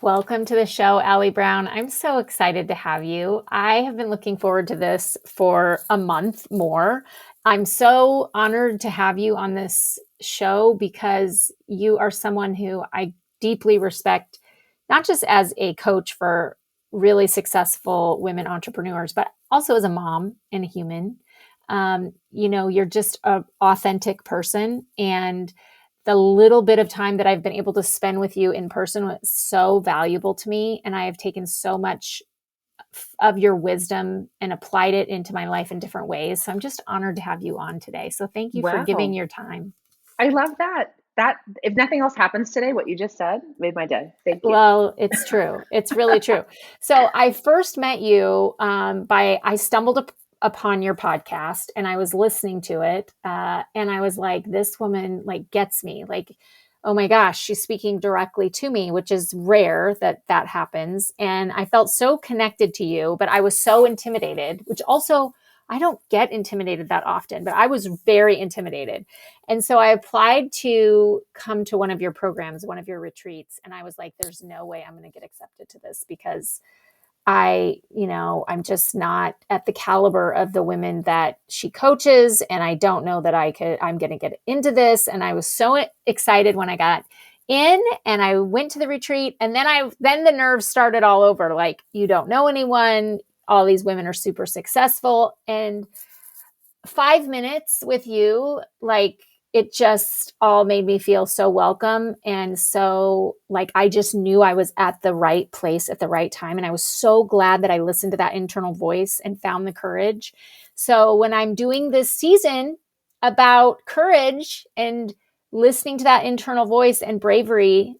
Welcome to the show, Allie Brown. I'm so excited to have you. I have been looking forward to this for a month more. I'm so honored to have you on this show because you are someone who I deeply respect, not just as a coach for really successful women entrepreneurs, but also as a mom and a human. You're just an authentic person, and the little bit of time that I've been able to spend with you in person was so valuable to me. And I have taken so much of your wisdom and applied it into my life in different ways. So I'm just honored to have you on today. So thank you for giving your time. I love that. That if nothing else happens today, what you just said made my day. Thank you. Well, it's true. It's really true. So I first met you I stumbled upon your podcast and I was listening to it. And I was like, this woman gets me, oh my gosh, she's speaking directly to me, which is rare that happens. And I felt so connected to you, but I was so intimidated, which also I don't get intimidated that often, but I was very intimidated. And so I applied to come to one of your programs, one of your retreats. And I was like, there's no way I'm going to get accepted to this because I'm just not at the caliber of the women that she coaches. And I don't know that I'm going to get into this. And I was so excited when I got in and I went to the retreat. And then the nerves started all over. Like, you don't know anyone. All these women are super successful. And 5 minutes with you, it just all made me feel so welcome. And so I just knew I was at the right place at the right time. And I was so glad that I listened to that internal voice and found the courage. So when I'm doing this season about courage and listening to that internal voice and bravery,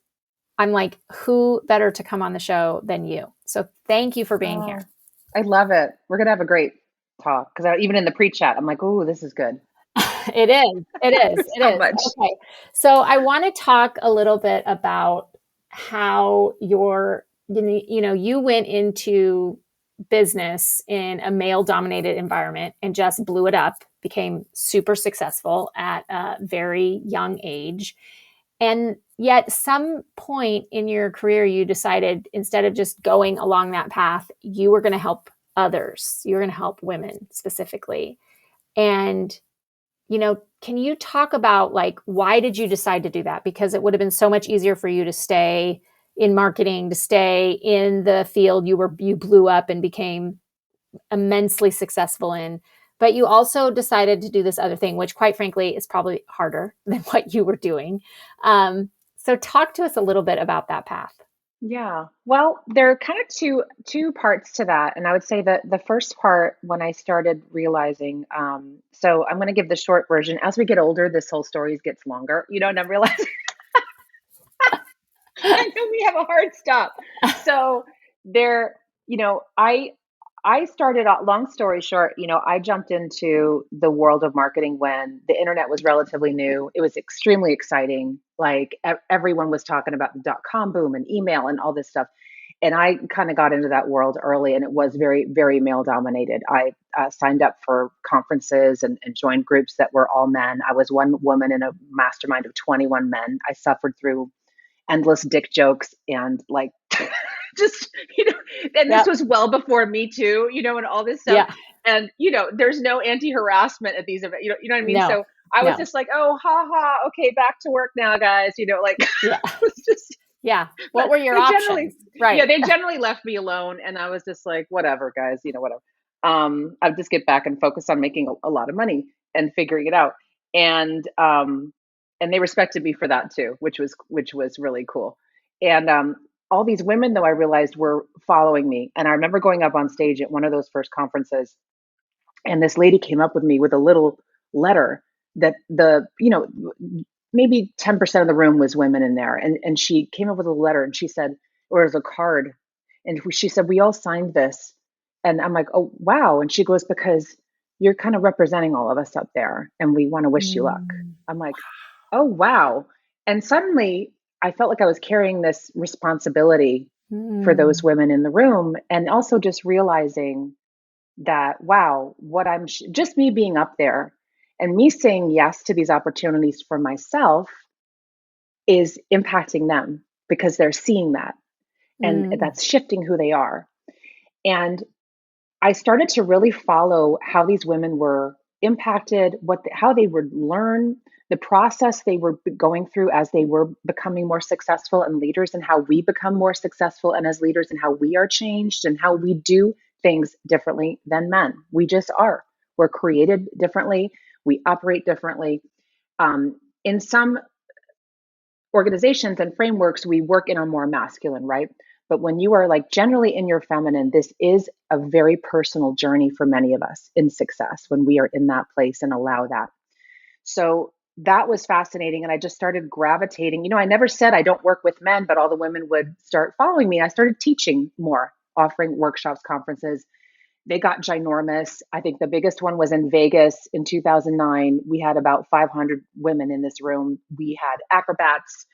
I'm like, who better to come on the show than you? So thank you for being here. I love it. We're going to have a great talk because even in the pre-chat, I'm like, oh, this is good. It is. Okay. So I want to talk a little bit about how you went into business in a male dominated environment and just blew it up, became super successful at a very young age. And yet some point in your career, you decided instead of just going along that path, you were going to help others. You were going to help women specifically. And can you talk about why did you decide to do that? Because it would have been so much easier for you to stay in marketing, to stay in the field you blew up and became immensely successful in. But you also decided to do this other thing, which quite frankly is probably harder than what you were doing. So talk to us a little bit about that path. Yeah. Well, there are kind of two parts to that. And I would say that the first part, when I started realizing, so I'm going to give the short version. As we get older, this whole story gets longer, and I'm realizing and then we have a hard stop. So there, I started out, long story short, I jumped into the world of marketing when the internet was relatively new. It was extremely exciting. Everyone was talking about the .com boom and email and all this stuff. And I kind of got into that world early, and it was very, very male dominated. I signed up for conferences and joined groups that were all men. I was one woman in a mastermind of 21 men. I suffered through endless dick jokes and just, and this was well before Me Too, and all this stuff. Yeah. And, there's no anti-harassment at these events, you know what I mean? No, so I was just like, oh, ha ha. Okay. Back to work now, guys. Yeah. It was just, yeah. What were your options? Right. Yeah. They generally left me alone, and I was just like, whatever, guys, whatever. I'll just get back and focus on making a lot of money and figuring it out. And they respected me for that too, which was really cool. And, all these women, though, I realized were following me. And I remember going up on stage at one of those first conferences, and this lady came up with me with a little letter that maybe 10% of the room was women in there. And she came up with a letter, and she said, or it was a card. And she said, we all signed this. And I'm like, oh, wow. And she goes, because you're kind of representing all of us up there, and we want to wish you luck. I'm like, oh, wow. And suddenly I felt like I was carrying this responsibility for those women in the room, and also just realizing that, wow, what just me being up there and me saying yes to these opportunities for myself is impacting them because they're seeing that. and that's shifting who they are. And I started to really follow how these women were impacted, how they would learn, the process they were going through as they were becoming more successful and leaders, and how we become more successful and as leaders, and how we are changed and how we do things differently than men. We just are. We're created differently. We operate differently. In some organizations and frameworks, we work in a more masculine, right? But when you are like generally in your feminine, this is a very personal journey for many of us in success when we are in that place and allow that. So that was fascinating. And I just started gravitating. I never said I don't work with men, but all the women would start following me. I started teaching more, offering workshops, conferences. They got ginormous. I think the biggest one was in Vegas in 2009. We had about 500 women in this room. We had acrobats.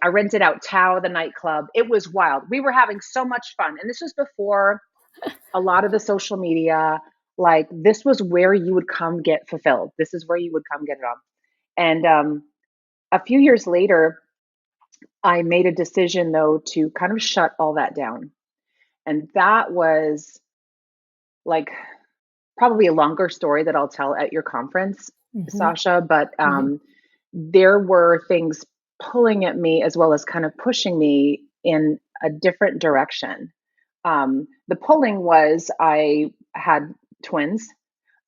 I rented out Tao, the nightclub. It was wild. We were having so much fun. And this was before a lot of the social media. Like, this was where you would come get fulfilled. This is where you would come get it on. And a few years later, I made a decision, though, to kind of shut all that down. And that was like probably a longer story that I'll tell at your conference, Sasha, but there were things pulling at me as well as kind of pushing me in a different direction. The pulling was I had twins.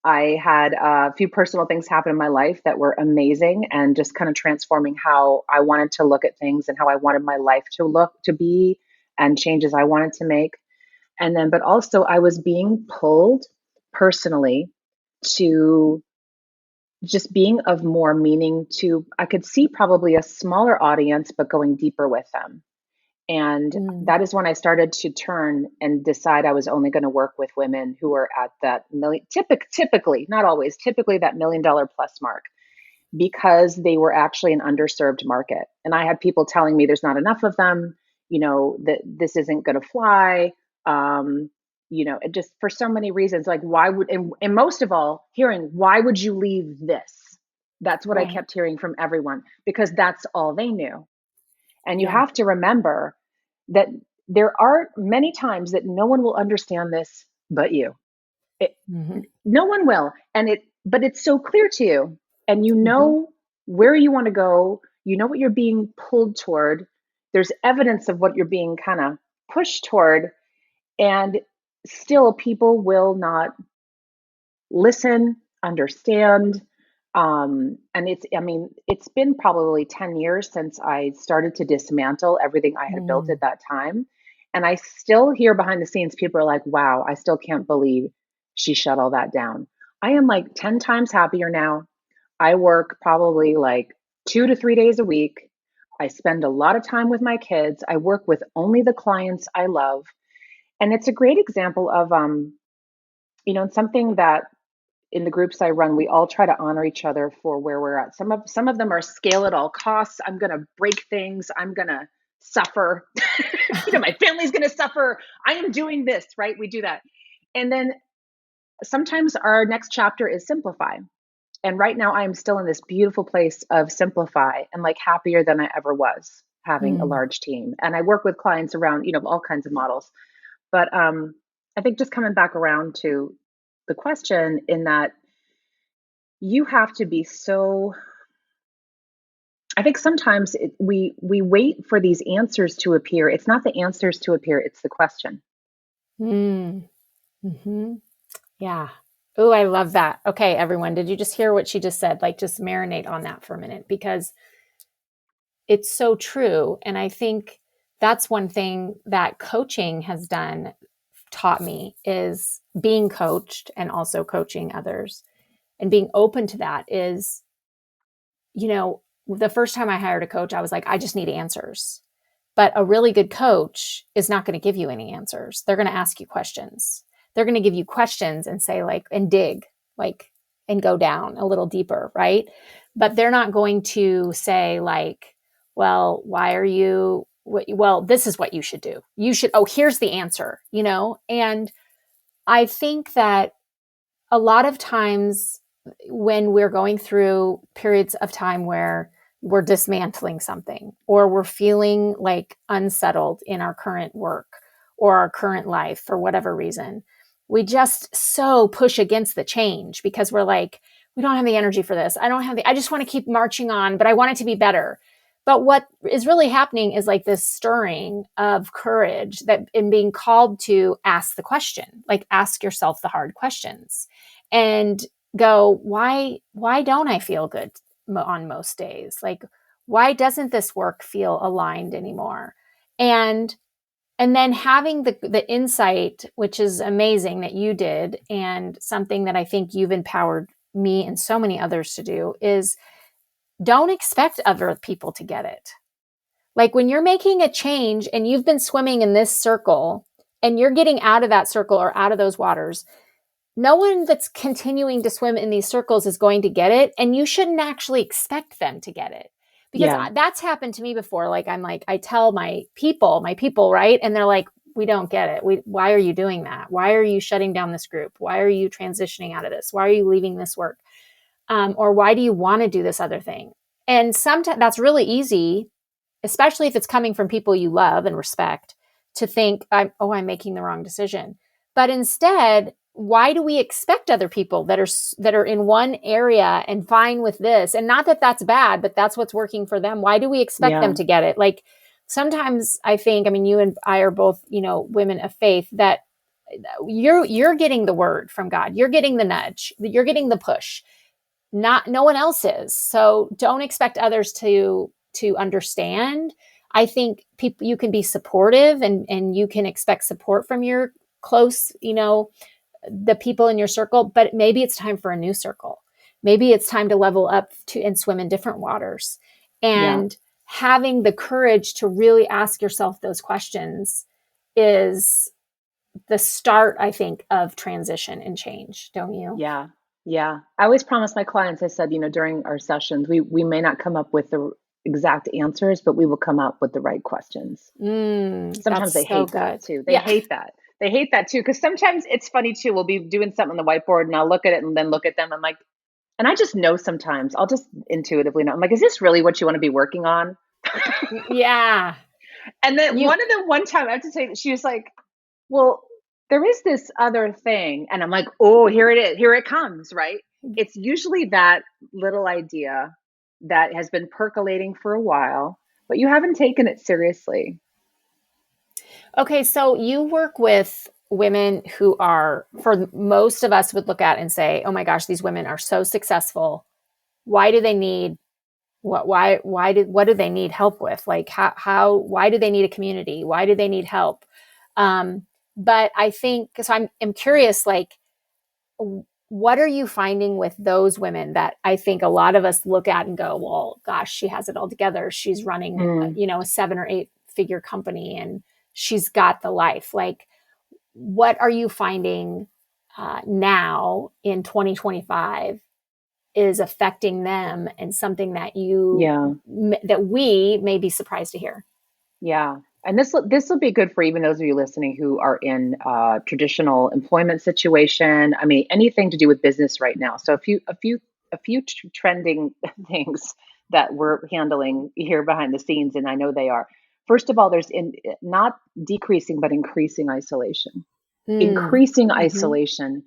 I had a few personal things happen in my life that were amazing and just kind of transforming how I wanted to look at things and how I wanted my life to be, and changes I wanted to make. And then, but also I was being pulled personally to just being of more meaning to, I could see probably a smaller audience, but going deeper with them. And that is when I started to turn and decide I was only going to work with women who are at that typically, not always, typically that $1 million plus mark, because they were actually an underserved market. And I had people telling me there's not enough of them, that this isn't going to fly. It just for so many reasons, like why would, and most of all, hearing, why would you leave this? That's what I kept hearing from everyone, because that's all they knew. And you have to remember that there are many times that no one will understand this but you. No one will. But it's so clear to you, and you know where you want to go. You know what you're being pulled toward. There's evidence of what you're being kind of pushed toward. And still people will not listen, understand. And it's been probably 10 years since I started to dismantle everything I had built at that time. And I still hear behind the scenes, people are like, wow, I still can't believe she shut all that down. I am like 10 times happier now. I work probably like 2 to 3 days a week. I spend a lot of time with my kids. I work with only the clients I love. And it's a great example of, something that in the groups I run, we all try to honor each other for where we're at. Some of them are scale at all costs. I'm going to break things. I'm going to suffer. My family's going to suffer. I am doing this, right? We do that. And then sometimes our next chapter is simplify. And right now I am still in this beautiful place of simplify and like happier than I ever was having a large team. And I work with clients around, all kinds of models. But I think just coming back around to the question, in that you have to be so, I think sometimes we wait for these answers to appear. It's not the answers to appear, it's the question. Yeah. Oh, I love that. Okay, everyone, did you just hear what she just said? Like, just marinate on that for a minute, because it's so true. And I think that's one thing that coaching has taught me, is being coached and also coaching others, and being open to that is, the first time I hired a coach, I was like, I just need answers. But a really good coach is not going to give you any answers. They're going to ask you questions. They're going to give you questions and say and dig, and go down a little deeper, right? But they're not going to say well, why are you, well, this is what you should do. You should, here's the answer, And I think that a lot of times when we're going through periods of time where we're dismantling something, or we're feeling like unsettled in our current work or our current life for whatever reason, we just so push against the change because we're like, we don't have the energy for this. I just want to keep marching on, but I want it to be better. But what is really happening is like this stirring of courage that in being called to ask the question, like ask yourself the hard questions and go, why don't I feel good on most days? Like, why doesn't this work feel aligned anymore? And then having the insight, which is amazing that you did, and something that I think you've empowered me and so many others to do, is don't expect other people to get it. Like when you're making a change and you've been swimming in this circle and you're getting out of that circle or out of those waters, no one that's continuing to swim in these circles is going to get it. And you shouldn't actually expect them to get it, because that's happened to me before. Like, I tell my people, right? And they're like, we don't get it. Why are you doing that? Why are you shutting down this group? Why are you transitioning out of this? Why are you leaving this work? Or why do you want to do this other thing? And sometimes that's really easy, especially if it's coming from people you love and respect, to think, I'm making the wrong decision. But instead, why do we expect other people that are in one area and fine with this? And not that that's bad, but that's what's working for them. Why do we expect them to get it? Like sometimes I think, I mean, you and I are both, women of faith, that you're getting the word from God. You're getting the nudge. You're getting the push. No one else is. So don't expect others to understand. I think you can be supportive and you can expect support from your close, the people in your circle, but maybe it's time for a new circle. Maybe it's time to level up and swim in different waters. And having the courage to really ask yourself those questions is the start, I think, of transition and change, don't you? Yeah. Yeah. I always promise my clients, I said, during our sessions, we may not come up with the exact answers, but we will come up with the right questions. Sometimes they hate that too. They hate that. They hate that too. Because sometimes it's funny too. We'll be doing something on the whiteboard and I'll look at it and then look at them. I'm like, and I just know sometimes I'll just intuitively know. I'm like, is this really what you want to be working on? Yeah. And then one time I have to say that she was like, well, there is this other thing. And I'm like, oh, here it is. Here it comes, right? It's usually that little idea that has been percolating for a while, but you haven't taken it seriously. Okay, so you work with women who are, for most of us would look at and say, oh my gosh, these women are so successful. Why do they need what do they need help with? Like why do they need a community? Why do they need help? But I think, so I'm curious, like, what are you finding with those women that I think a lot of us look at and go, well, gosh, she has it all together. She's running, a 7 or 8 figure company and she's got the life. Like, what are you finding now in 2025 is affecting them and something that that we may be surprised to hear? Yeah. And this will be good for even those of you listening who are in a traditional employment situation. I mean, anything to do with business right now. So a few trending things that we're handling here behind the scenes, and I know they are. First of all, there's not decreasing, but increasing isolation. Increasing isolation.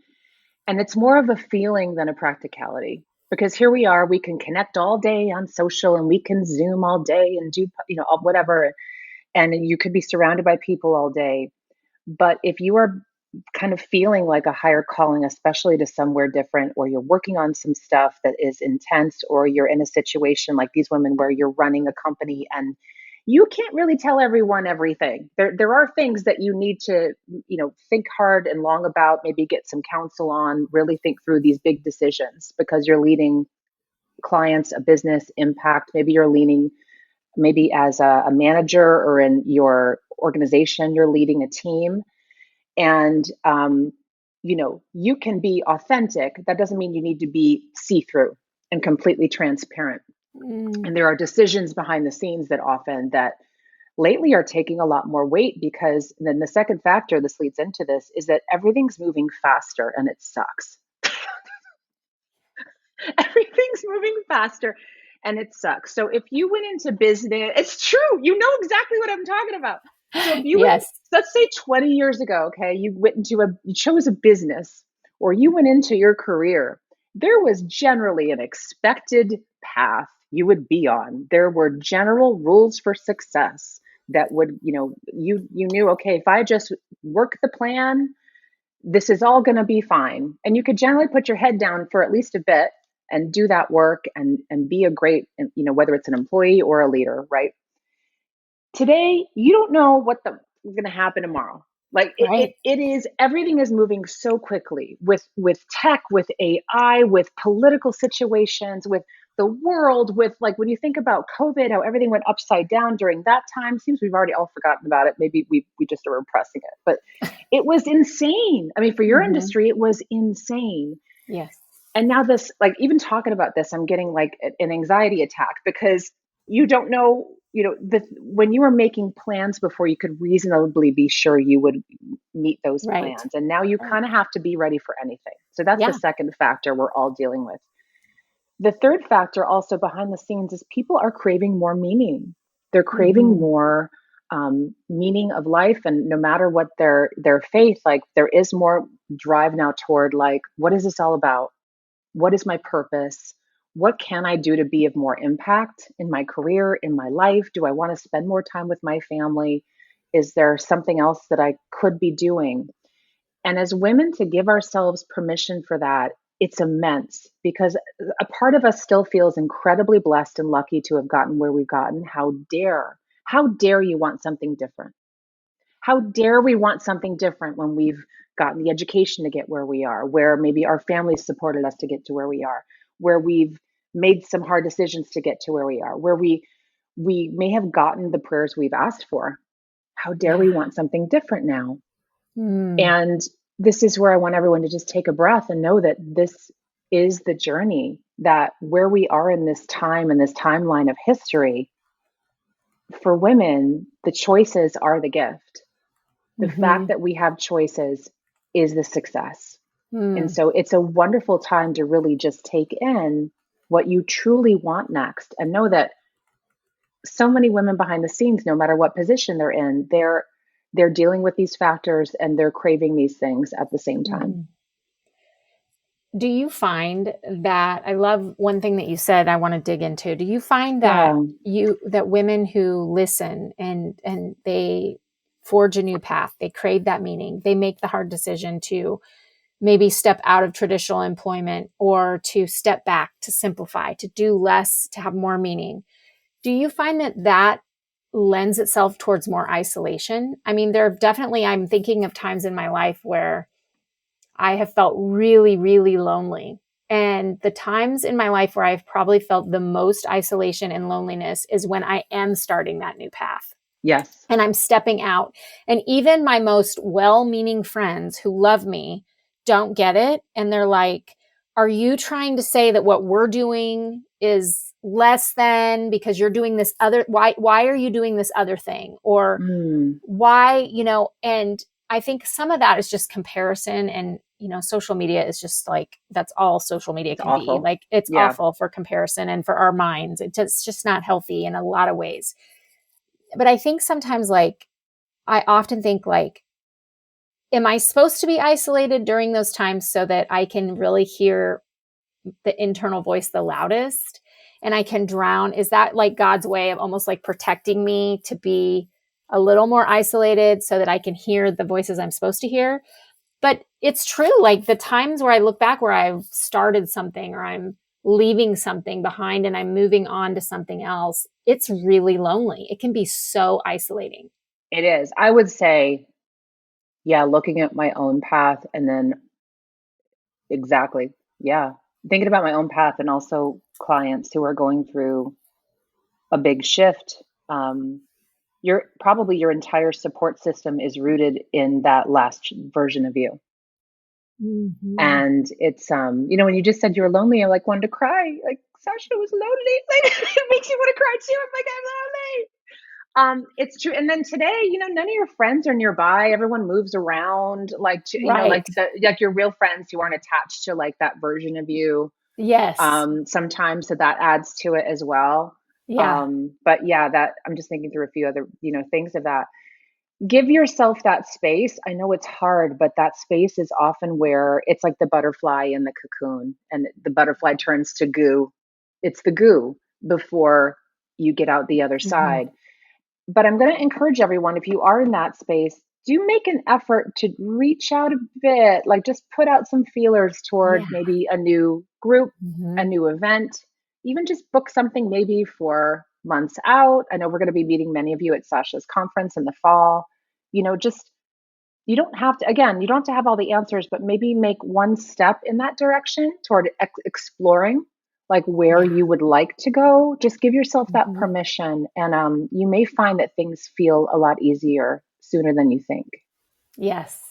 And it's more of a feeling than a practicality. Because here we are, we can connect all day on social and we can Zoom all day and do, whatever. And you could be surrounded by people all day. But if you are kind of feeling like a higher calling, especially to somewhere different, or you're working on some stuff that is intense, or you're in a situation like these women where you're running a company and you can't really tell everyone everything. There are things that you need to, think hard and long about, maybe get some counsel on, really think through these big decisions because you're leading clients, a business impact. Maybe you're leaning, maybe as a manager or in your organization, you're leading a team. And, you can be authentic. That doesn't mean you need to be see-through and completely transparent. And there are decisions behind the scenes that lately are taking a lot more weight, because then the second factor this leads into this is that everything's moving faster and it sucks. Everything's moving faster. and it sucks. So if you went into business, it's true. You know exactly what I'm talking about. So if you went, Yes. let's say 20 years ago, okay, you chose a business or you went into your career, there was generally an expected path you would be on. There were general rules for success that would, you knew, okay, if I just work the plan, this is all going to be fine. And you could generally put your head down for at least a bit and do that work and be a great, whether it's an employee or a leader, right? Today, you don't know what's going to happen tomorrow. Like Right. it is, everything is moving so quickly with tech, with AI, with political situations, with the world, with like when you think about COVID, how everything went upside down during that time. Seems we've already all forgotten about it. Maybe we just are repressing it, but it was insane. I mean, for your industry, it was insane. Yes. And now this, like even talking about this, I'm getting like an anxiety attack because you don't know, when you were making plans before, you could reasonably be sure you would meet those Right. plans. And now you Right. kind of have to be ready for anything. So that's the Yeah. second factor we're all dealing with. The third factor also behind the scenes is people are craving more meaning. They're craving more meaning of life. And no matter what their faith, like there is more drive now toward like, what is this all about? What is my purpose? What can I do to be of more impact in my career, in my life? Do I want to spend more time with my family? Is there something else that I could be doing? And as women, to give ourselves permission for that, it's immense because a part of us still feels incredibly blessed and lucky to have gotten where we've gotten. How dare you want something different? How dare we want something different when we've gotten the education to get where we are, where maybe our families supported us to get to where we are, where we've made some hard decisions to get to where we are, where we may have gotten the prayers we've asked for. How dare we Yeah. want something different now? Mm. And this is where I want everyone to just take a breath and know that this is the journey, that where we are in this time and this timeline of history, for women, the choices are the gift. The fact that we have choices is the success. And Mm. so it's a wonderful time to really just take in what you truly want next and know that so many women behind the scenes, no matter what position they're in, they're dealing with these factors and they're craving these things at the same time. Do you find that, I love one thing that you said I want to dig into. Do you find that Yeah. that women who listen and they forge a new path, they crave that meaning, they make the hard decision to maybe step out of traditional employment or to step back, to simplify, to do less, to have more meaning. Do you find that that lends itself towards more isolation? I mean, there are definitely, I'm thinking of times in my life where I have felt really, really lonely. And the times in my life where I've probably felt the most isolation and loneliness is when I am starting that new path. Yes. And I'm stepping out. And even my most well-meaning friends who love me don't get it. And they're like, are you trying to say that what we're doing is less than because you're doing this other, why are you doing this other thing? Or why, and I think some of that is just comparison, and social media is just like, that's all social media It's can be. awful. Like, it's Yeah. awful for comparison and for our minds. It's just not healthy in a lot of ways. But I think sometimes, like, I often think like, am I supposed to be isolated during those times so that I can really hear the internal voice the loudest and I can drown? Is that like God's way of almost like protecting me to be a little more isolated so that I can hear the voices I'm supposed to hear? But it's true. Like the times where I look back where I've started something or I'm leaving something behind and I'm moving on to something else, it's really lonely. It can be so isolating. It is. I would say, yeah, looking at my own path and then exactly. Yeah. Thinking about my own path and also clients who are going through a big shift. Your entire support system is rooted in that last version of you. Mm-hmm. And it's when you just said you were lonely, I like wanted to cry. Like Sasha was lonely. Like it makes you want to cry too. I'm like, I'm lonely. It's true. And then today, none of your friends are nearby. Everyone moves around, like Right. like your real friends who aren't attached to like that version of you. Yes. sometimes, so that adds to it as well. Yeah. But yeah, that I'm just thinking through a few other, things of that. Give yourself that space. I know it's hard, but that space is often where it's like the butterfly in the cocoon, and the butterfly turns to goo. It's the goo before you get out the other Mhm. side. But I'm going to encourage everyone, if you are in that space, do make an effort to reach out a bit, like just put out some feelers toward Yeah. maybe a new group, a Mhm. new event, even just book something maybe for months out. I know we're going to be meeting many of you at Sasha's conference in the fall. Just you don't have to, again, you don't have to have all the answers, but maybe make one step in that direction toward exploring like where Yeah. you would like to go. Just give yourself that Mhm. permission, and you may find that things feel a lot easier sooner than you think. Yes.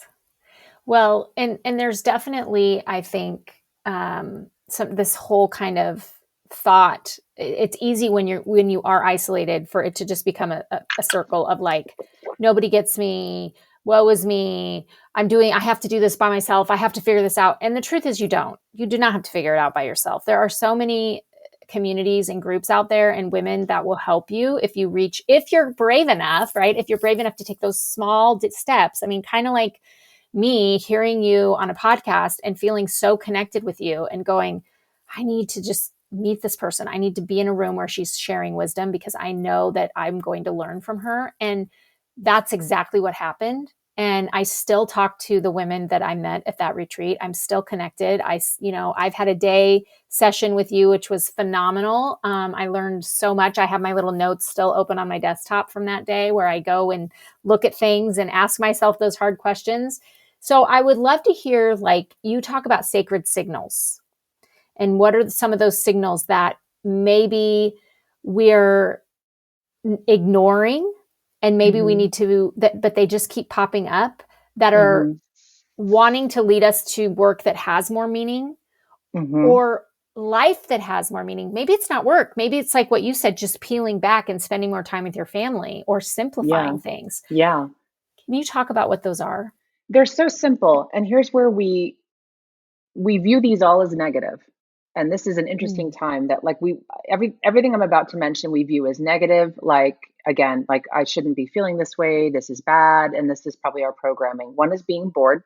Well, and there's definitely, I think, some this whole kind of thought. It's easy when you are isolated for it to just become a circle of like, nobody gets me, woe is me, I have to do this by myself, I have to figure this out. And the truth is, you do not have to figure it out by yourself. There are so many communities and groups out there and women that will help you if you're brave enough, right? If you're brave enough to take those small steps. I mean, kind of like me hearing you on a podcast and feeling so connected with you and going, I need to just meet this person. I need to be in a room where she's sharing wisdom because I know that I'm going to learn from her. And that's exactly what happened. And I still talk to the women that I met at that retreat. I'm still connected. I've had a day session with you, which was phenomenal. I learned so much. I have my little notes still open on my desktop from that day where I go and look at things and ask myself those hard questions. So I would love to hear, like, you talk about sacred signals and what are some of those signals that maybe we're ignoring and maybe we Hmm. need to, but they just keep popping up that are Hmm. wanting to lead us to work that has more meaning Hmm. or life that has more meaning. Maybe it's not work. Maybe it's like what you said, just peeling back and spending more time with your family or Yeah. simplifying things. Yeah. Can you talk about what those are? They're so simple. And here's where we view these all as negative. And this is an interesting Mm. time that like everything I'm about to mention we view as negative, like again, like I shouldn't be feeling this way, this is bad, and this is probably our programming. One is being bored.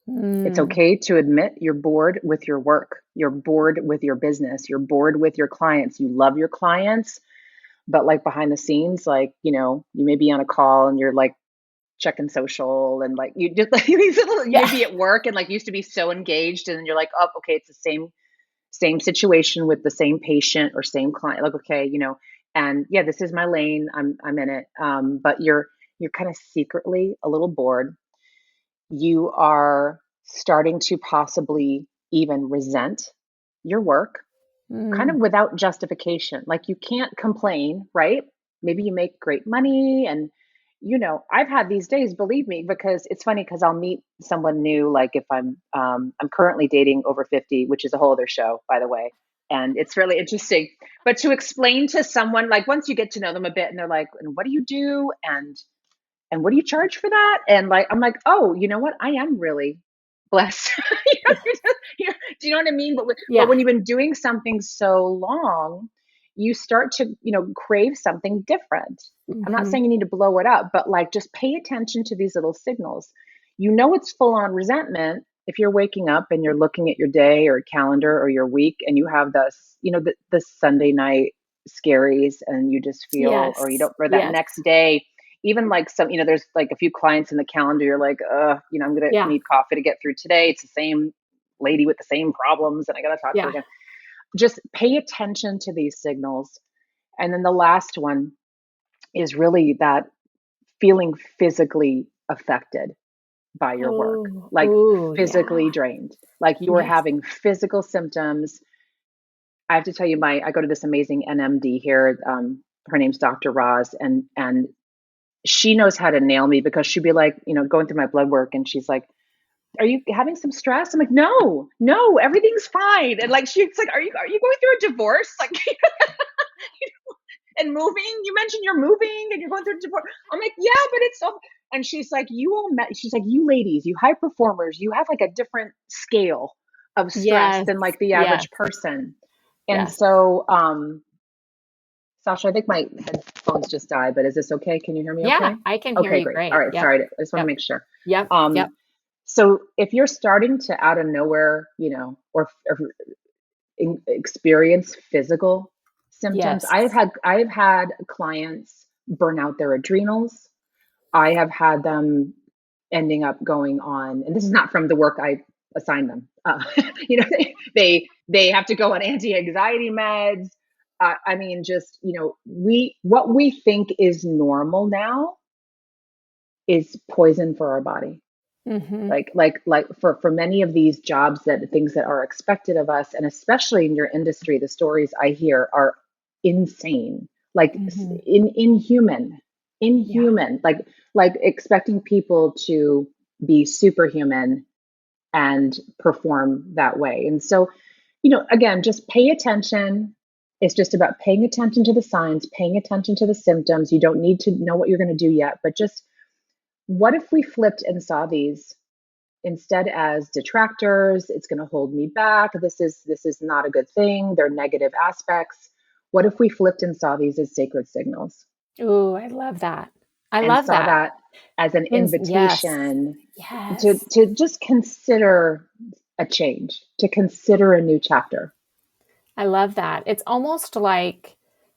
It's Mm. okay to admit you're bored with your work, you're bored with your business, you're bored with your clients. You love your clients, but like behind the scenes, like, you may be on a call and you're like checking social and like you just like you may Yeah. be at work and like used to be so engaged, and then you're like, oh, okay, it's the same situation with the same patient or same client, like, okay, and yeah, this is my lane, I'm in it, but you're kind of secretly a little bored. You are starting to possibly even resent your work, kind of Mm. without justification. Like you can't complain, right? Maybe you make great money, and I've had these days, believe me, because it's funny because I'll meet someone new, like if I'm currently dating over 50, which is a whole other show, by the way. And it's really interesting. But to explain to someone, like once you get to know them a bit and they're like, and what do you do? And what do you charge for that? And like, I'm like, oh, you know what? I am really blessed. Do you know what I mean? But Yeah. when you've been doing something so long, you start to, crave something different. I'm not Mhm. saying you need to blow it up, but like just pay attention to these little signals. It's full on resentment if you're waking up and you're looking at your day or calendar or your week and you have this Sunday night scaries, and you just feel, or you Yes. don't, or that Yes. next day, even like some, there's like a few clients in the calendar, you're like, I'm gonna Yeah. need coffee to get through today. It's the same lady with the same problems, and I gotta talk to her Yeah. again. Just pay attention to these signals. And then the last one is really that feeling physically affected by your work, Oh, like oh, physically yeah. drained, like you're Yes. having physical symptoms. I have to tell you, I go to this amazing NMD here. Her name's Dr. Roz, and she knows how to nail me because she'd be like, going through my blood work, and she's like, are you having some stress? I'm like, no, no, everything's fine. And like, she's like, are you going through a divorce? Like, and moving, you mentioned you're moving and you're going through a divorce. I'm like, yeah, but it's so, and she's like, she's like, you ladies, you high performers, you have like a different scale of stress Yes. than like the Yes. average person. And Yes. so, Sasha, I think my headphones just died, but is this okay? Can you hear me okay? Yeah, I can hear Okay, you great. great. All right. Yep. Sorry. I just want to Yep. make sure. Yep. Yep. So if you're starting to out of nowhere, or experience physical symptoms, Yes. I've had clients burn out their adrenals. I have had them ending up going on, and this is not from the work I assigned them. They have to go on anti-anxiety meds. I mean, just what we think is normal now is poison for our body. Mm-hmm. Like for many of these jobs, that things that are expected of us, and especially in your industry, the stories I hear are insane, like Mm-hmm. inhuman, like expecting people to be superhuman and perform that way. And so, again, just pay attention. It's just about paying attention to the signs, paying attention to the symptoms. You don't need to know what you're going to do yet, but just what if we flipped and saw these instead as detractors? It's going to hold me back. This is not a good thing. They're negative aspects. What if we flipped and saw these as sacred signals? Ooh, I love that. I And love saw that. that as an Yes. invitation Yes. to just consider a change, to consider a new chapter. I love that. It's almost like,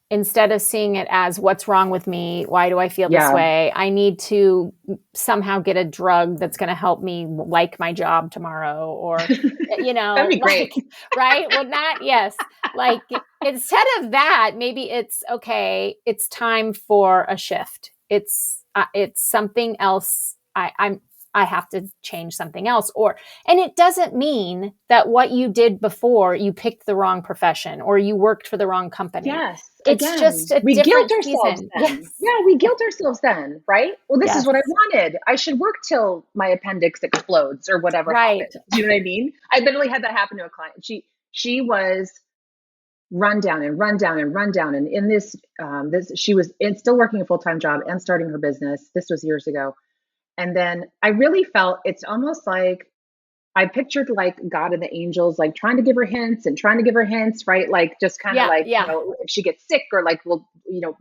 instead of seeing it as what's wrong with me, why do I feel this way? I need to somehow get a drug that's going to help me like my job tomorrow, or, That'd be great. right? Well, yes. Like, instead of that, maybe it's okay. It's time for a shift. It's something else. I have to change something else. And it doesn't mean that what you did before, you picked the wrong profession or you worked for the wrong company. Yes. It's Again, just a we different guilt ourselves season. then. Yes. Yeah, we guilt ourselves then, right? Well, this is Yes. what I wanted. I should work till my appendix explodes or whatever Right. happens. Do you know what I mean? I literally had that happen to a client. She was run down and run down and run down. And in this she was still working a full-time job and starting her business. This was years ago. And then I really felt, it's almost like I pictured like God and the angels, like trying to give her hints and trying to give her hints, right? Like just kind of like, if she gets sick, or like, well,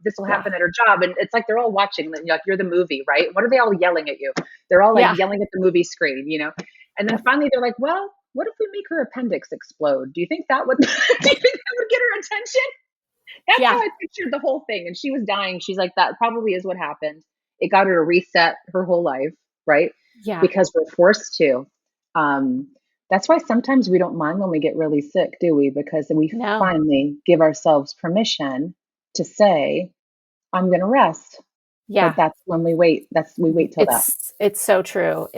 this will happen at her job. And it's like, they're all watching, like you're the movie, right? What are they all yelling at you? They're all like yelling at the movie screen, And then finally they're like, well, what if we make her appendix explode? Do you think that would, do you think that would get her attention? That's how I pictured the whole thing. And she was dying. She's like, that probably is what happened. It got her to reset her whole life, right? Yeah. Because we're forced to. That's why sometimes we don't mind when we get really sick, do we? Because we finally give ourselves permission to say, I'm going to rest. Yeah. But that's when we wait. We wait till that. It's so true.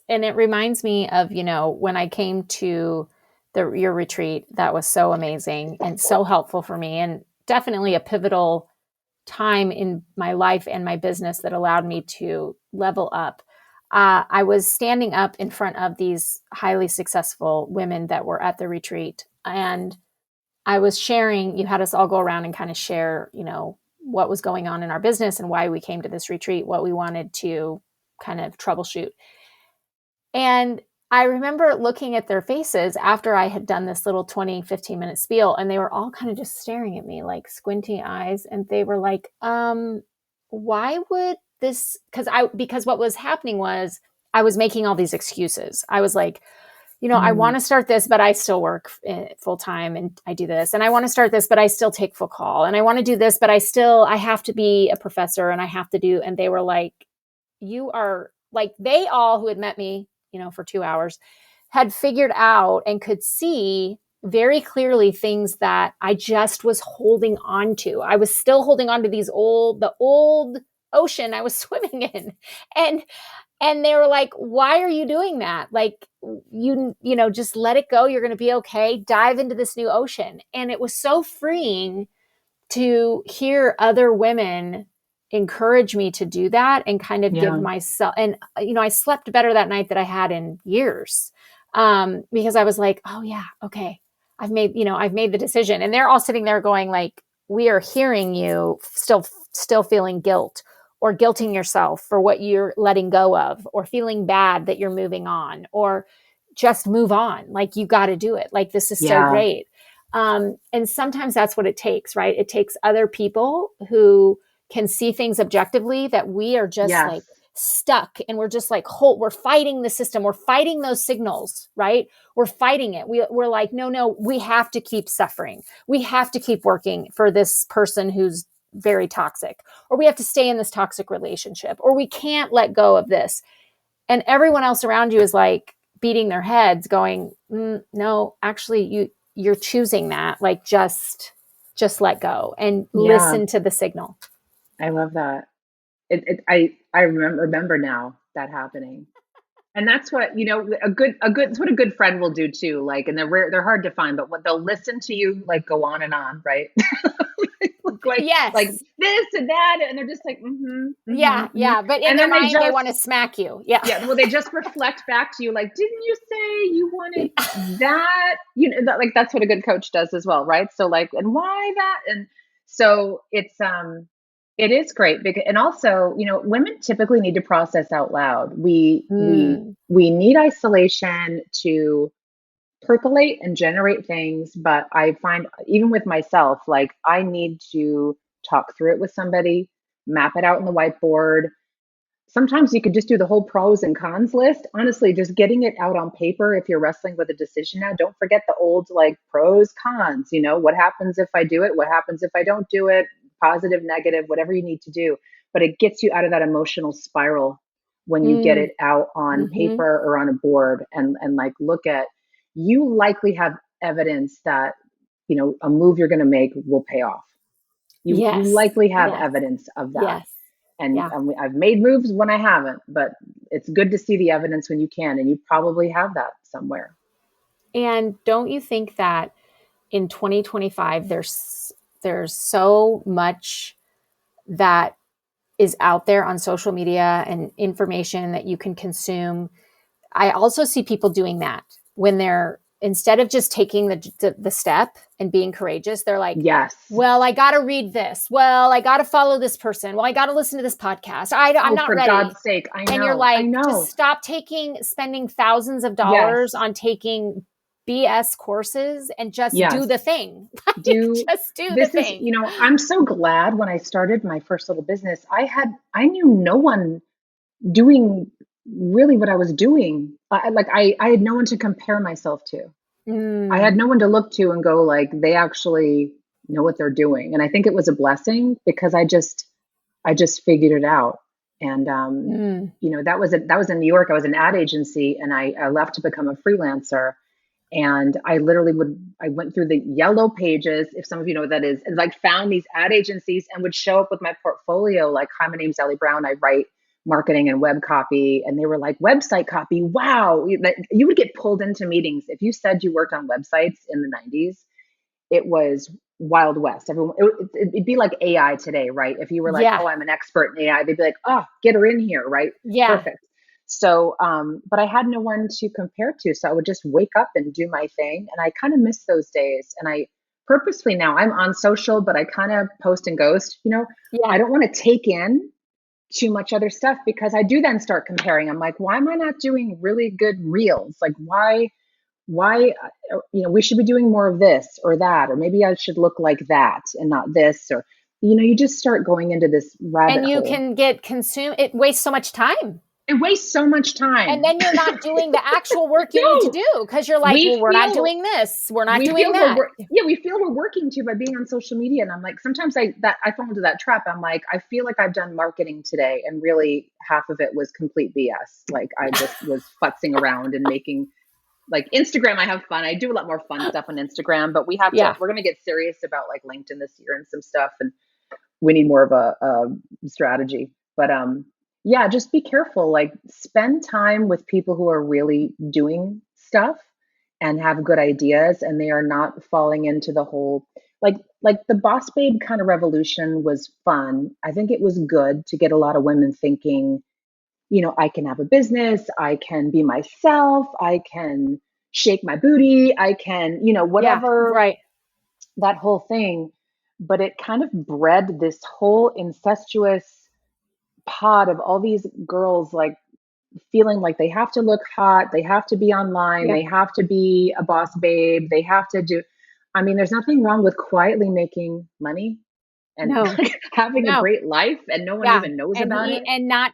And it reminds me of, when I came to your retreat, that was so amazing and so helpful for me, and definitely a pivotal time in my life and my business that allowed me to level up. I was standing up in front of these highly successful women that were at the retreat, and I was sharing. You had us all go around and kind of share, what was going on in our business and why we came to this retreat, what we wanted to kind of troubleshoot. And I remember looking at their faces after I had done this little 20, 15-minute spiel, and they were all kind of just staring at me like squinty eyes. And they were like, why would this? Because what was happening was I was making all these excuses. I was like, I want to start this, but I still work full time and I do this. And I want to start this, but I still take full call. And I want to do this, but I have to be a professor and I have to do. And they were like, you are like, they all who had met me, for 2 hours had figured out and could see very clearly things that I just was holding on to. I was still holding on to the old ocean I was swimming in. And they were like, why are you doing that? Like, just let it go. You're going to be okay. Dive into this new ocean. And it was so freeing to hear other women encourage me to do that and kind of give myself, and, I slept better that night than I had in years. Because I was like, oh yeah, okay. I've made the decision. And they're all sitting there going like, we are hearing you still feeling guilt, or guilting yourself for what you're letting go of, or feeling bad that you're moving on, or just move on. Like, you got to do it. Like, this is so great. And sometimes that's what it takes, right? It takes other people who can see things objectively that we are just like stuck, and we're just like, we're fighting the system. We're fighting those signals, right? We're fighting it. We're like, no, we have to keep suffering. We have to keep working for this person who's very toxic, or we have to stay in this toxic relationship, or we can't let go of this. And everyone else around you is like beating their heads going, no, actually you're choosing that. Like, just let go and listen to the signal. I love that. I remember now that happening. And that's what, it's what a good friend will do too. Like, and they're hard to find, but what they'll listen to you, like, go on and on, right? Like this and that, and they're just like, yeah. But in their mind, they want to smack you. Yeah. Well, they just reflect back to you, like, didn't you say you wanted that? Like, that's what a good coach does as well, right? So, like, and why that? And so it is great because, and also, women typically need to process out loud. We need isolation to percolate and generate things. But I find, even with myself, like, I need to talk through it with somebody, map it out on the whiteboard. Sometimes you could just do the whole pros and cons list. Honestly, just getting it out on paper. If you're wrestling with a decision now, don't forget the old, like, pros, cons, what happens if I do it? What happens if I don't do it? Positive, negative, whatever you need to do. But it gets you out of that emotional spiral when you get it out on paper or on a board and like, look at, you likely have evidence that, a move you're going to make will pay off. You likely have evidence of that. And I've made moves when I haven't, but it's good to see the evidence when you can, and you probably have that somewhere. And don't you think that in 2025, there's so much that is out there on social media and information that you can consume? I also see people doing that when they're, instead of just taking the step and being courageous, they're like, well, I got to read this. Well, I got to follow this person. Well, I got to listen to this podcast. I'm not ready. For God's sake, I know. And you're like, just stop spending thousands of dollars on taking BS courses and just do the thing. Just do the thing. I'm so glad when I started my first little business, I knew no one doing really what I was doing. I had no one to compare myself to. I had no one to look to and go, like, they actually know what they're doing. And I think it was a blessing because I just figured it out. And, that was in New York. I was an ad agency, and I left to become a freelancer. And I literally I went through the yellow pages, if some of you know what that is, and like found these ad agencies and would show up with my portfolio. Like, hi, my name's Allie Brown. I write marketing and web copy. And they were like, website copy. Wow. You would get pulled into meetings. If you said you worked on websites in the 90s, it was Wild West. Everyone, it'd be like AI today, right? If you were like, oh, I'm an expert in AI, they'd be like, oh, get her in here, right? Yeah. Perfect. So, but I had no one to compare to. So I would just wake up and do my thing. And I kind of miss those days. And I purposely, now I'm on social, but I kind of post and ghost, I don't want to take in too much other stuff, because I do then start comparing. I'm like, why am I not doing really good reels? Like, why, we should be doing more of this or that, or maybe I should look like that and not this, or, you just start going into this rabbit hole. And you can get consumed. It wastes so much time. It wastes so much time. And then you're not doing the actual work you need to do, because you're like, we're not doing this. We're not doing that. We feel we're working too by being on social media. And I'm like, sometimes I fall into that trap. I'm like, I feel like I've done marketing today, and really half of it was complete BS. Like, I just was futzing around and making, like, Instagram. I have fun. I do a lot more fun stuff on Instagram, but we're going to get serious about, like, LinkedIn this year and some stuff. And we need more of a strategy, but, just be careful. Like, spend time with people who are really doing stuff and have good ideas, and they are not falling into the whole, like the boss babe kind of revolution was fun. I think it was good to get a lot of women thinking, I can have a business, I can be myself, I can shake my booty, I can, whatever, right. That whole thing. But it kind of bred this whole incestuous pod of all these girls, like, feeling like they have to look hot, they have to be online, they have to be a boss babe, they have to do, I mean, there's nothing wrong with quietly making money and having a great life and no one even knows about it. And not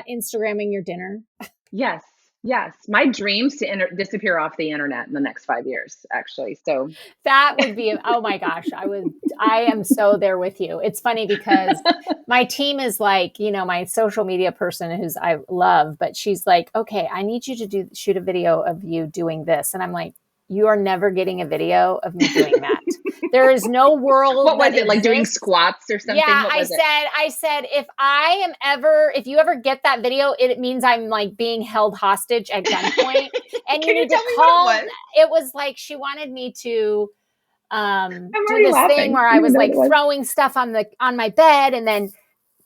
Instagramming your dinner. Yes. Yes. My dream's to disappear off the internet in the next 5 years, actually. So that would be, oh my gosh, I am so there with you. It's funny because my team is like, you know, my social media person who's I love, but she's like, okay, I need you to shoot a video of you doing this. And I'm like, you are never getting a video of me doing that. There is no world. What was it, like doing squats or something? Yeah, I said, if you ever get that video, it means I'm like being held hostage at gunpoint. And you need to call. It was like she wanted me to do this thing where I was like throwing stuff on my bed and then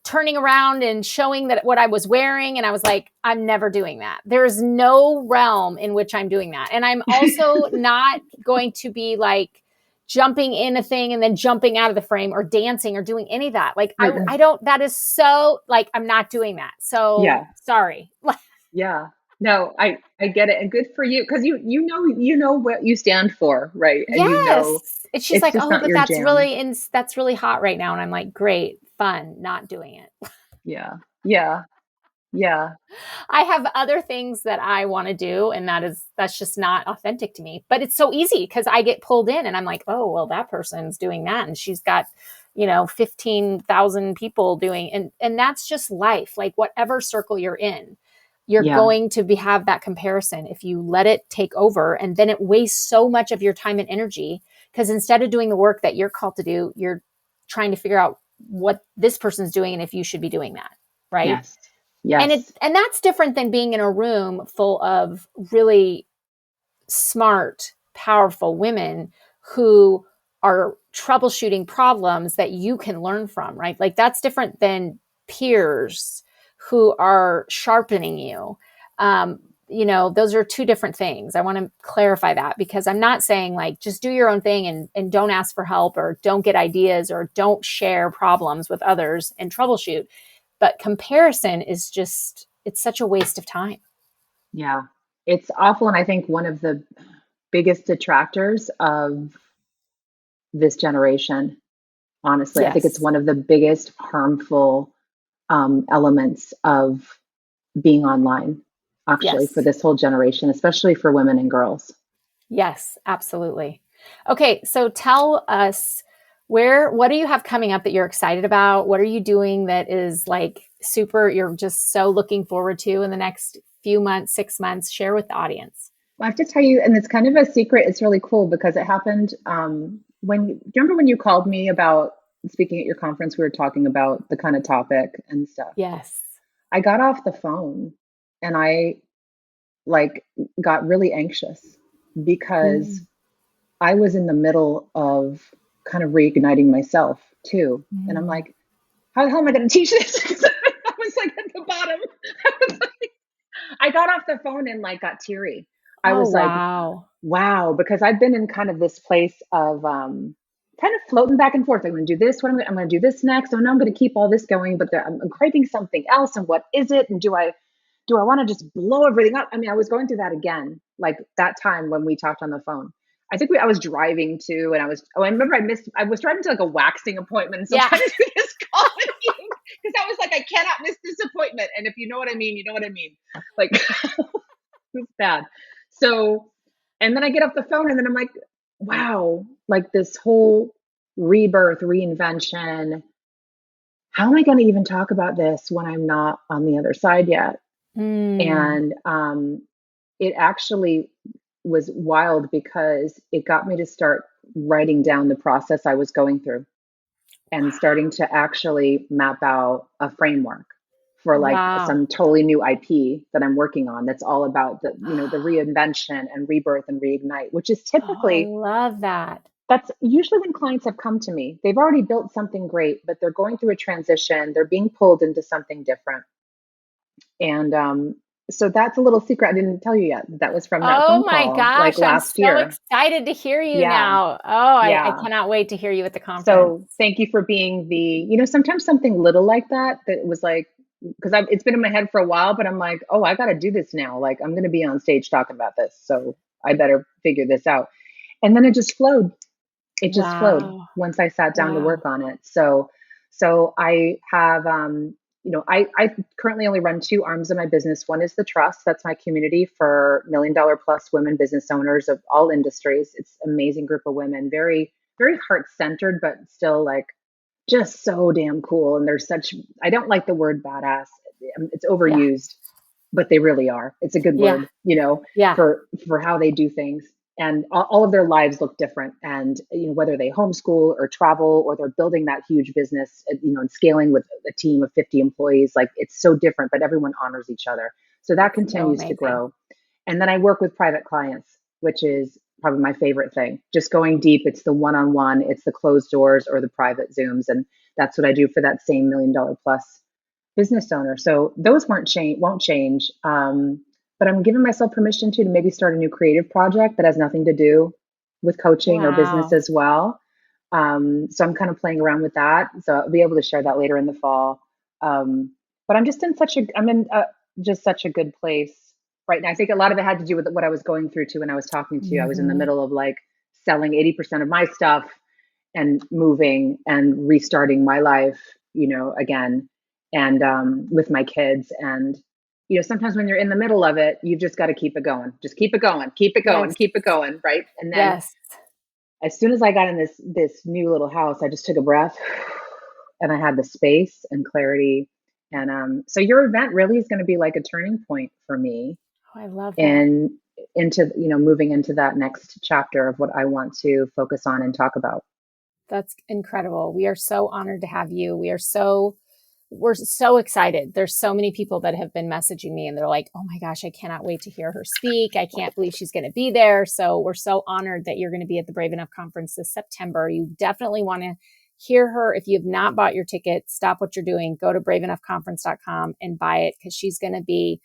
turning around and showing that what I was wearing. And I was like, I'm never doing that. There's no realm in which I'm doing that. And I'm also not going to be like jumping in a thing and then jumping out of the frame or dancing or doing any of that. Like, I don't, that is so like, I'm not doing that. So sorry. Yeah. No, I get it. And good for you. Cause you know what you stand for. Right. And yes. And she's like, oh, but that's really hot right now. And I'm like, great, fun, not doing it. Yeah. Yeah. Yeah. I have other things that I want to do. And that's just not authentic to me, but it's so easy because I get pulled in and I'm like, oh, well, that person's doing that. And she's got, 15,000 people doing, and that's just life. Like whatever circle you're in, you're going to have that comparison if you let it take over. And then it wastes so much of your time and energy because instead of doing the work that you're called to do, you're trying to figure out what this person's doing and if you should be doing that. Right. Yes. Yes. And that's different than being in a room full of really smart, powerful women who are troubleshooting problems that you can learn from, right? Like that's different than peers who are sharpening you. Those are two different things. I want to clarify that because I'm not saying like, just do your own thing and don't ask for help or don't get ideas or don't share problems with others and troubleshoot. But comparison is just, it's such a waste of time. Yeah, it's awful. And I think one of the biggest detractors of this generation, honestly, I think it's one of the biggest harmful elements of being online, actually, for this whole generation, especially for women and girls. Yes, absolutely. Okay, so tell us what do you have coming up that you're excited about? What are you doing that is like super, you're just so looking forward to in the next few months, 6 months? Share with the audience. Well, I have to tell you, and it's kind of a secret. It's really cool because it happened do you remember when you called me about speaking at your conference? We were talking about the kind of topic and stuff. Yes. I got off the phone and I got really anxious because I was in the middle of kind of reigniting myself too. And I'm like, how the hell am I going to teach this? I was like at the bottom. I got off the phone and got teary. I was like, wow, because I've been in kind of this place of kind of floating back and forth. I'm going to do this. I'm going to do this next. Oh no, I'm going to keep all this going, but I'm craving something else. And what is it? And do I want to just blow everything up? I mean, I was going through that again, like that time when we talked on the phone. I think I was driving too, and I remember I was driving to like a waxing appointment, and so trying to do this call with you because I was like, I cannot miss this appointment. And if you know what I mean, you know what I mean. Like, it's bad. So, and then I get off the phone, and then I'm like, wow, like this whole rebirth, reinvention. How am I going to even talk about this when I'm not on the other side yet? And it actually was wild because it got me to start writing down the process I was going through and starting to actually map out a framework for some totally new IP that I'm working on. That's all about the reinvention and rebirth and reignite, which is typically, I love that. That's usually when clients have come to me, they've already built something great, but they're going through a transition. They're being pulled into something different. And, so that's a little secret I didn't tell you yet. That was from that phone call. Oh my gosh, last year. I'm so excited to hear you now. Oh, I cannot wait to hear you at the conference. So thank you for being sometimes something little like that was like, because it's been in my head for a while, but I'm like, oh, I got to do this now. Like, I'm going to be on stage talking about this. So I better figure this out. And then it just flowed. It just flowed Wow. once I sat down to work on it. So I have, I currently only run two arms of my business. One is the trust. That's my community for $1 million plus women business owners of all industries. It's an amazing group of women, very, very heart centered, but still like just so damn cool. And there's such, I don't like the word badass. It's Yeah. overused, but they really are. It's a good word, Yeah. for how they do things. And all of their lives look different. And, whether they homeschool or travel, or they're building that huge business, and scaling with a team of 50 employees, like it's so different, but everyone honors each other. So that continues to grow. And then I work with private clients, which is probably my favorite thing. Just going deep. It's the one-on-one, it's the closed doors or the private Zooms. And that's what I do for that same $1 million plus business owner. So those won't change. But I'm giving myself permission to maybe start a new creative project that has nothing to do with coaching or business as well. So I'm kind of playing around with that. So I'll be able to share that later in the fall. But I'm just just such a good place right now. I think a lot of it had to do with what I was going through too when I was talking to you. I was in the middle of like selling 80% of my stuff and moving and restarting my life, again, and with my kids. And sometimes when you're in the middle of it, you've just got to keep it going. Just keep it going, keep it going, keep it going, right? And then as soon as I got in this new little house, I just took a breath and I had the space and clarity. And so your event really is going to be like a turning point for me. Oh, I love that. And into, moving into that next chapter of what I want to focus on and talk about. That's incredible. We are so honored to have you. We're so excited. There's so many people that have been messaging me and they're like, oh my gosh, I cannot wait to hear her speak. I can't believe she's going to be there. So we're so honored that you're going to be at the Brave Enough conference this September. You definitely want to hear her. If you have not bought your ticket, stop what you're doing, go to braveenoughconference.com and buy it, because she's going to be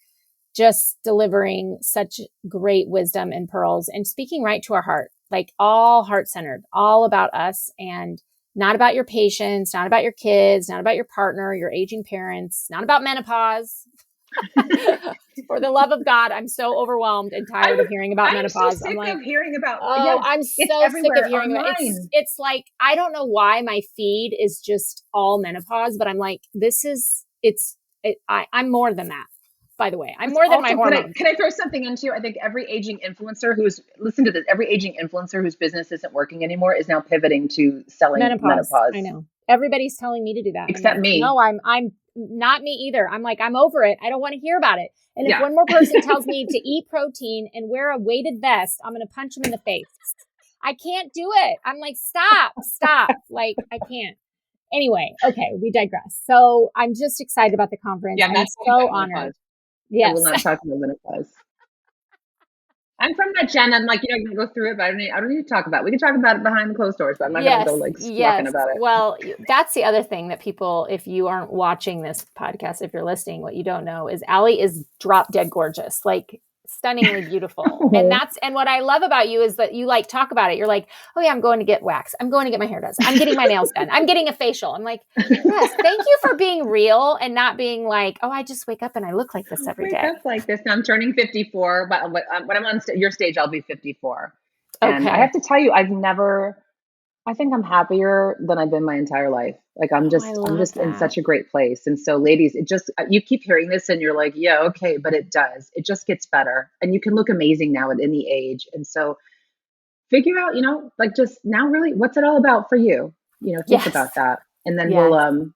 just delivering such great wisdom and pearls and speaking right to our heart, like all heart-centered, all about us, and not about your patients, not about your kids, not about your partner, your aging parents, not about menopause. For the love of God, I'm so overwhelmed and tired of hearing about menopause. I'm like, of hearing about. Oh, I'm so sick of hearing about it. It's like, I don't know why my feed is just all menopause, but I'm like, I'm more than that. By the way, I'm more than my hormones. Can I throw something into? I think every aging influencer every aging influencer whose business isn't working anymore is now pivoting to selling menopause. I know. Everybody's telling me to do that. Except me. No, I'm not me either. I'm like, I'm over it. I don't want to hear about it. And if one more person tells me to eat protein and wear a weighted vest, I'm going to punch them in the face. I can't do it. I'm like, stop. Like, I can't. Anyway, okay, we digress. So I'm just excited about the conference. Yeah, I'm so honored. Yes. I will not talk about menopause. I'm from that gen. I'm like, I'm going to go through it, but I don't need to talk about it. We can talk about it behind the closed doors, but I'm not going to go like talking about it. Well, that's the other thing that people, if you aren't watching this podcast, if you're listening, what you don't know is Allie is drop dead gorgeous, like stunningly beautiful. And what I love about you is that you like talk about it. You're like, oh yeah, I'm going to get waxed. I'm going to get my hair done. I'm getting my nails done. I'm getting a facial. I'm like, yes, thank you for being real and not being like, oh, I just wake up and I look like this every day. Wake up like this. Now I'm turning 54, but when I'm on your stage, I'll be 54. And I have to tell you, I think I'm happier than I've been my entire life. Like I'm just in such a great place. And so ladies, you keep hearing this and you're like, yeah, okay, but it does. It just gets better. And you can look amazing now at any age. And so figure out, like just now really what's it all about for you? Think about that. And then we'll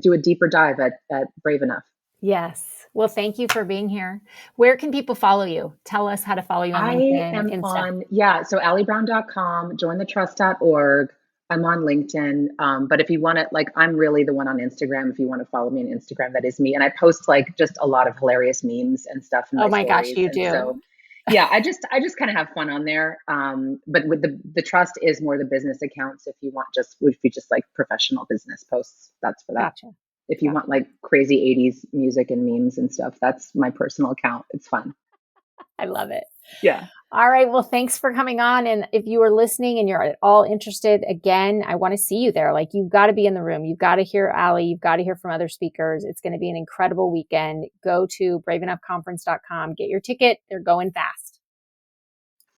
do a deeper dive at Brave Enough. Yes. Well, thank you for being here. Where can people follow you? Tell us how to follow you on LinkedIn and Insta. So alliebrown.com, jointhethrust.org. I'm on LinkedIn. But if you want to, like, I'm really the one on Instagram. If you want to follow me on Instagram, that is me. And I post like just a lot of hilarious memes and stuff. Oh my gosh, you do. So, yeah, I just kind of have fun on there. But with the trust is more the business accounts. If you just like professional business posts, that's for that. Gotcha. If you want like crazy 80s music and memes and stuff, that's my personal account. It's fun. I love it. Yeah. All right. Well, thanks for coming on. And if you are listening and you're at all interested, again, I want to see you there. Like, you've got to be in the room. You've got to hear Allie. You've got to hear from other speakers. It's going to be an incredible weekend. Go to braveenoughconference.com, get your ticket. They're going fast.